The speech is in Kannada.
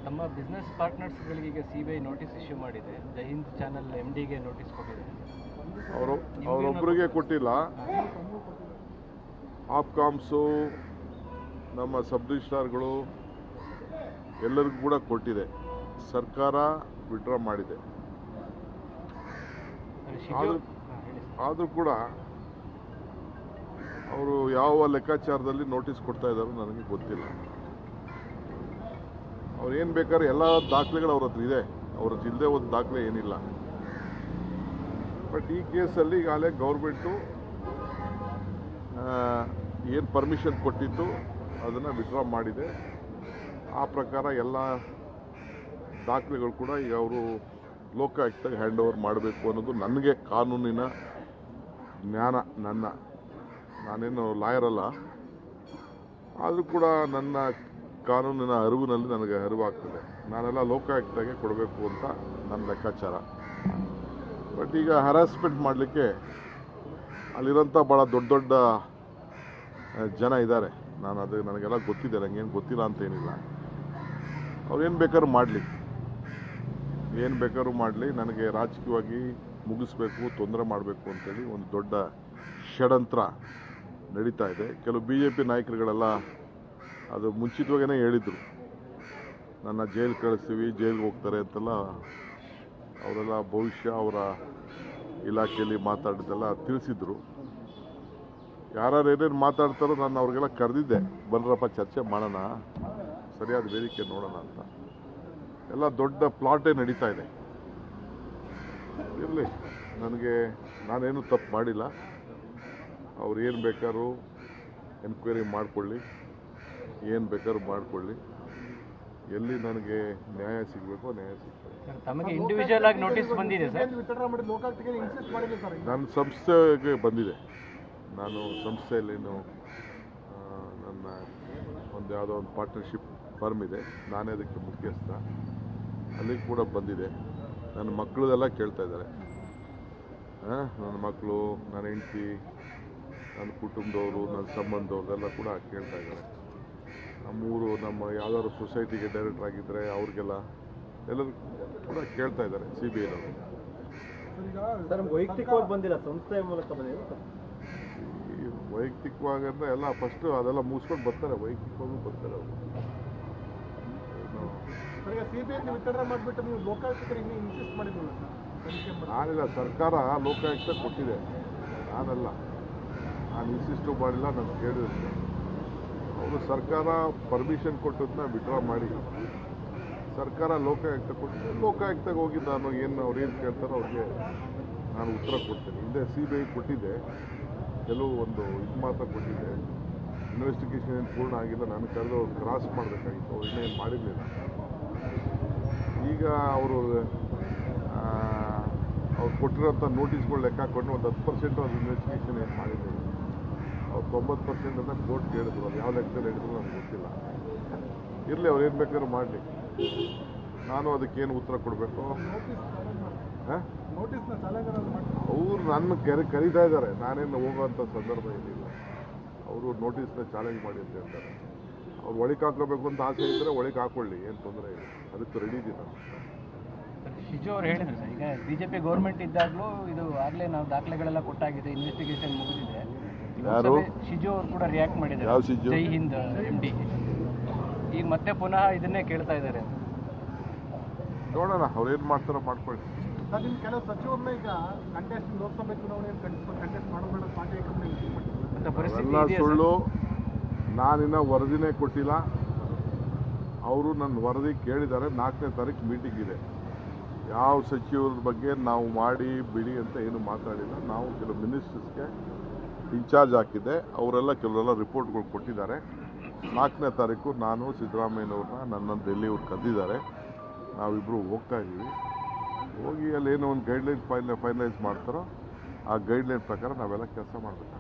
ತಮ್ಮ ಬಿಸ್ನೆಸ್ ಪಾರ್ಟ್ನರ್ಸ್ಗಳಿಗೆ ಸಿಬಿಐ ನೋಟಿಸ್ ಇಶ್ಯೂ ಮಾಡಿದೆ. ಜೈ ಹಿಂದ್ ಚಾನಲ್ MDಗೆ ನೋಟಿಸ್ ಕೊಟ್ಟಿದೆ. ಅವರೊಬ್ಬರಿಗೆ ಕೊಟ್ಟಿಲ್ಲ, ಆಪ್ಕಾಮ್ಸು ನಮ್ಮ ಸಬ್ ರಿಜಿಸ್ಟ್ರಾರ್ಗಳು ಎಲ್ಲರಿಗೂ ಕೂಡ ಕೊಟ್ಟಿದೆ. ಸರ್ಕಾರ ವಿಡ್ರಾ ಮಾಡಿದೆ. ಆದರೂ ಕೂಡ ಅವರು ಯಾವ ಲೆಕ್ಕಾಚಾರದಲ್ಲಿ ನೋಟಿಸ್ ಕೊಡ್ತಾ ಇದ್ದಾರೋ ನನಗೆ ಗೊತ್ತಿಲ್ಲ. ಅವ್ರು ಏನು ಬೇಕಾದ್ರೆ ಎಲ್ಲ ದಾಖಲೆಗಳು ಅವ್ರ ಹತ್ರ ಇದೆ, ಅವ್ರ ಹತ್ರ ಇಲ್ಲದೆ ಒಂದು ದಾಖಲೆ ಏನಿಲ್ಲ. ಬಟ್ ಈ ಕೇಸಲ್ಲಿ ಈಗಾಗಲೇ ಗೌರ್ಮೆಂಟು ಏನು ಪರ್ಮಿಷನ್ ಕೊಟ್ಟಿತ್ತು ಅದನ್ನು ವಿಡ್ರಾ ಮಾಡಿದೆ. ಆ ಪ್ರಕಾರ ಎಲ್ಲ ದಾಖಲೆಗಳು ಕೂಡ ಈಗ ಅವರು ಲೋಕಾಯುಕ್ತಗೆ ಹ್ಯಾಂಡ್ ಓವರ್ ಮಾಡಬೇಕು ಅನ್ನೋದು ನನಗೆ ಕಾನೂನಿನ ಜ್ಞಾನ. ನಾನೇನು ಲಾಯರ್ ಅಲ್ಲ, ಆದರೂ ಕೂಡ ನನ್ನ ಕಾನೂನಿನ ಅರಿವಿನಲ್ಲಿ ನನಗೆ ಅರಿವಾಗ್ತದೆ. ನಾನೆಲ್ಲ ಲೋಕಾಯುಕ್ತಗೆ ಕೊಡಬೇಕು ಅಂತ ನನ್ನ ಲೆಕ್ಕಾಚಾರ. ಬಟ್ ಈಗ ಹರಾಸ್ಮೆಂಟ್ ಮಾಡಲಿಕ್ಕೆ ಅಲ್ಲಿರೋಂಥ ಭಾಳ ದೊಡ್ಡ ದೊಡ್ಡ ಜನ ಇದ್ದಾರೆ. ನನಗೆಲ್ಲ ಗೊತ್ತಿದೆ, ನನಗೇನು ಗೊತ್ತಿಲ್ಲ ಅಂತೇನಿಲ್ಲ. ಅವ್ರೇನು ಬೇಕಾದ್ರೂ ಮಾಡಲಿ, ನನಗೆ ರಾಜಕೀಯವಾಗಿ ಮುಗಿಸ್ಬೇಕು, ತೊಂದರೆ ಮಾಡಬೇಕು ಅಂತೇಳಿ ಒಂದು ದೊಡ್ಡ ಷಡ್ಯಂತ್ರ ನಡೀತಾ ಇದೆ. ಕೆಲವು BJP ನಾಯಕರುಗಳೆಲ್ಲ ಅದು ಮುಂಚಿತವಾಗೇ ಹೇಳಿದರು, ನನ್ನ ಜೈಲು ಕಳಿಸ್ತೀವಿ, ಜೈಲಿಗೆ ಹೋಗ್ತಾರೆ ಅಂತೆಲ್ಲ. ಅವರೆಲ್ಲ ಭವಿಷ್ಯ ಅವರ ಇಲಾಖೆಯಲ್ಲಿ ಮಾತಾಡಿದ್ದೆಲ್ಲ ತಿಳಿಸಿದ್ರು. ಯಾರು ಏನೇನು ಮಾತಾಡ್ತಾರೋ ನಾನು ಅವ್ರಿಗೆಲ್ಲ ಕರೆದಿದ್ದೆ, ಬನ್ರಪ್ಪ ಚರ್ಚೆ ಮಾಡೋಣ, ಸರಿಯಾದ ವೇದಿಕೆ ನೋಡೋಣ ಅಂತ. ಎಲ್ಲ ದೊಡ್ಡ ಪ್ಲಾಟೇ ನಡೀತಾ ಇದೆ. ಇರಲಿ, ನಾನೇನು ತಪ್ಪು ಮಾಡಿಲ್ಲ. ಅವ್ರು ಏನು ಬೇಕಾದ್ರೂ ಎನ್ಕ್ವೈರಿ ಮಾಡಿಕೊಳ್ಳಿ, ಏನು ಬೇಕಾದ್ರೂ ಮಾಡಿಕೊಳ್ಳಿ. ಎಲ್ಲಿ ನನಗೆ ನ್ಯಾಯ ಸಿಗಬೇಕೋ ನ್ಯಾಯ ಸಿಗ್ತದೆ. ತಮಗೆ ಇಂಡಿವಿಜುವಲ್ ಆಗಿ ನೋಟಿಸ್ ಬಂದಿದೆ ಸರ್? ನನ್ನ ಸಂಸ್ಥೆಗೆ ಬಂದಿದೆ. ನಾನು ಸಂಸ್ಥೆಯಲ್ಲೇನು ನನ್ನ ಯಾವುದೋ ಒಂದು ಪಾರ್ಟ್ನರ್ಶಿಪ್ ಫರ್ಮ್ ಇದೆ, ನಾನೇ ಅದಕ್ಕೆ ಮುಖ್ಯಸ್ಥ. ಅಲ್ಲಿಗೆ ಕೂಡ ಬಂದಿದೆ. ನನ್ನ ಮಕ್ಕಳದೆಲ್ಲ ಕೇಳ್ತಾ ಇದ್ದಾರೆ. ನನ್ನ ಮಕ್ಕಳು, ನನ್ನ ಹೆಂಡತಿ, ನನ್ನ ಕುಟುಂಬದವರು, ನನ್ನ ಸಂಬಂಧದವ್ರದೆಲ್ಲ ಕೂಡ ಕೇಳ್ತಾ ಇದ್ದಾರೆ. ನಮ್ಮ ಯಾವ್ದಾದ್ರು ಸೊಸೈಟಿಗೆ ಡೈರೆಕ್ಟರ್ ಆಗಿದ್ದರೆ ಅವ್ರಿಗೆಲ್ಲ ಎಲ್ಲರೂ ಕೂಡ ಕೇಳ್ತಾ ಇದ್ದಾರೆ. CBI ವೈಯಕ್ತಿಕವಾಗಿ ಬಂದಿಲ್ಲ, ಸಂಸ್ಥೆಯ ಮೂಲಕ ಬಂದಿದೆ. ವೈಯಕ್ತಿಕವಾಗಿ ಅಂದರೆ ಎಲ್ಲ ಫಸ್ಟು ಅದೆಲ್ಲ ಮುಗಿಸ್ಕೊಂಡು ಬರ್ತಾರೆ, ವೈಯಕ್ತಿಕವಾಗೂ ಬರ್ತಾರೆ ಅವರು. ನಾನಿಲ್ಲ, ಸರ್ಕಾರ ಲೋಕಾಯುಕ್ತ ಕೊಟ್ಟಿದೆ, ನಾನಲ್ಲ. ನಾನು ಇನ್ಸಿಸ್ಟು ಮಾಡಿಲ್ಲ, ನಾನು ಕೇಳಿದ್ರೆ ಅವರು ಸರ್ಕಾರ ಪರ್ಮಿಷನ್ ಕೊಟ್ಟದನ್ನ ವಿಡ್ರಾ ಮಾಡಿ ಸರ್ಕಾರ ಲೋಕಾಯುಕ್ತ ಕೊಟ್ಟಿದೆ. ಲೋಕಾಯುಕ್ತಗೆ ಹೋಗಿ ನಾನು ಅವ್ರು ಏನು ಕೇಳ್ತಾರೋ ಅವ್ರಿಗೆ ನಾನು ಉತ್ತರ ಕೊಡ್ತೇನೆ. ಹಿಂದೆ CBI ಕೊಟ್ಟಿದ್ದೆ, ಕೆಲವು ಇದು ಮಾತ್ರ ಕೊಟ್ಟಿದ್ದೆ. ಇನ್ವೆಸ್ಟಿಗೇಷನ್ ಏನು ಪೂರ್ಣ ಆಗಿಲ್ಲ. ನಾನು ಕರೆದು ಅವ್ರು ಕ್ರಾಸ್ ಮಾಡಬೇಕಾಗಿತ್ತು, ಅವ್ರು ಇನ್ನೇನು ಮಾಡಿರಲಿಲ್ಲ. ಈಗ ಅವರು ಕೊಟ್ಟಿರೋಂಥ ನೋಟಿಸ್ಗಳು ಲೆಕ್ಕ ಹಾಕೊಂಡು ಒಂದು 10% ಅವ್ರ ಇನ್ವೆಸ್ಟಿಗೇಷನ್ ಏನು ಮಾಡಿದ್ರು. ಅವ್ರು 90% ಅಂತ ಕೋರ್ಟ್ ಹೇಳಿದ್ರು. ಅದು ಯಾವ ಲೆಕ್ಕದಲ್ಲಿ ಹೇಳಿದ್ರು ನನಗೆ ಗೊತ್ತಿಲ್ಲ. ಇರಲಿ, ಅವ್ರು ಏನು ಬೇಕಾದ್ರೂ ಮಾಡಲಿ. ನಾನು ಅದಕ್ಕೇನು ಉತ್ತರ ಕೊಡಬೇಕು? ಅವರು ನನ್ನ ಕರೀತಾ ಇದ್ದಾರೆ, ನಾನೇನು ಹೋಗೋವಂಥ ಸಂದರ್ಭ ಏನಿಲ್ಲ. ಅವರು ನೋಟಿಸ್ನ ಚಾಲೆಂಜ್ ಮಾಡಿ ಅಂತ ಹೇಳ್ತಾರೆ. ಅವ್ರು ಒಳಗೆ ಹಾಕೋಬೇಕು ಅಂತ ಆಸೆ ಇದ್ದರೆ ಒಳಗೆ ಹಾಕೊಳ್ಳಿ, ಏನು ತೊಂದರೆ ಇಲ್ಲ, ಅದಕ್ಕೆ ರೆಡಿ ಇದ್ದೀನಿ ನಾನು. ಶಿಜು ಅವ್ರು ಹೇಳಿದ್ರು ಸರ್, ಈಗ BJP ಗೌರ್ಮೆಂಟ್ ಇದ್ದಾಗಲೂ ಇದು ಆಗಲೇ ನಾವು ದಾಖಲೆಗಳೆಲ್ಲ ಕೊಟ್ಟಾಗಿದೆ, ಇನ್ವೆಸ್ಟಿಗೇಷನ್ ಮುಗಿದಿದೆ. ಯಾರು? ಶಿಜು ಅವರು ಕೂಡ ರಿಯಾಕ್ಟ್ ಮಾಡಿದ್ದಾರೆ. ಯಾವ ಶಿಜು? ಜೈ ಹಿಂದ್ MD. ಈಗ ಮತ್ತೆ ಪುನಃ ಇದನ್ನೇ ಕೇಳ್ತಾ ಇದ್ದಾರೆ. ನೋಡೋಣ, ಅವ್ರು ಏನು ಮಾಡ್ತಾರೋ ಮಾಡ್ಕೊಳ್ಳಿ. ಕೆಲವು ಸಚಿವರನ್ನ ಈಗ ಲೋಕಸಭೆ ಚುನಾವಣೆಯಲ್ಲಿ ಮಾಡಬೇಡ ಎಲ್ಲ ಸುಳ್ಳು. ನಾನಿನ್ನ ವರದಿನೇ ಕೊಟ್ಟಿಲ್ಲ. ಅವರು ನನ್ನ ವರದಿ ಕೇಳಿದ್ದಾರೆ. 4ನೇ ತಾರೀಕು ಮೀಟಿಂಗ್ ಇದೆ. ಯಾವ ಸಚಿವರ ಬಗ್ಗೆ ನಾವು ಮಾಡಿ ಬಿಡಿ ಅಂತ ಏನು ಮಾತಾಡಿಲ್ಲ. ನಾವು ಕೆಲವು ಮಿನಿಸ್ಟರ್ಸ್ಗೆ ಇನ್ಚಾರ್ಜ್ ಹಾಕಿದ್ದೆ, ಕೆಲವರೆಲ್ಲ ರಿಪೋರ್ಟ್ಗಳು ಕೊಟ್ಟಿದ್ದಾರೆ. 4ನೇ ತಾರೀಕು ನಾನು ಸಿದ್ದರಾಮಯ್ಯನವ್ರನ್ನ ನನ್ನ ಡೆಲ್ಲಿಯವ್ರು ಕರೆದಿದ್ದಾರೆ. ನಾವಿಬ್ಬರು ಹೋಗ್ತಾ ಇದ್ದೀವಿ. ಹೋಗಿ ಅಲ್ಲಿ ಏನೋ ಒಂದು ಗೈಡ್ಲೈನ್ ಫೈನಲೈಸ್ ಮಾಡ್ತಾರೋ ಆ ಗೈಡ್ಲೈನ್ ಪ್ರಕಾರ ನಾವೆಲ್ಲ ಕೆಲಸ ಮಾಡಬೇಕು.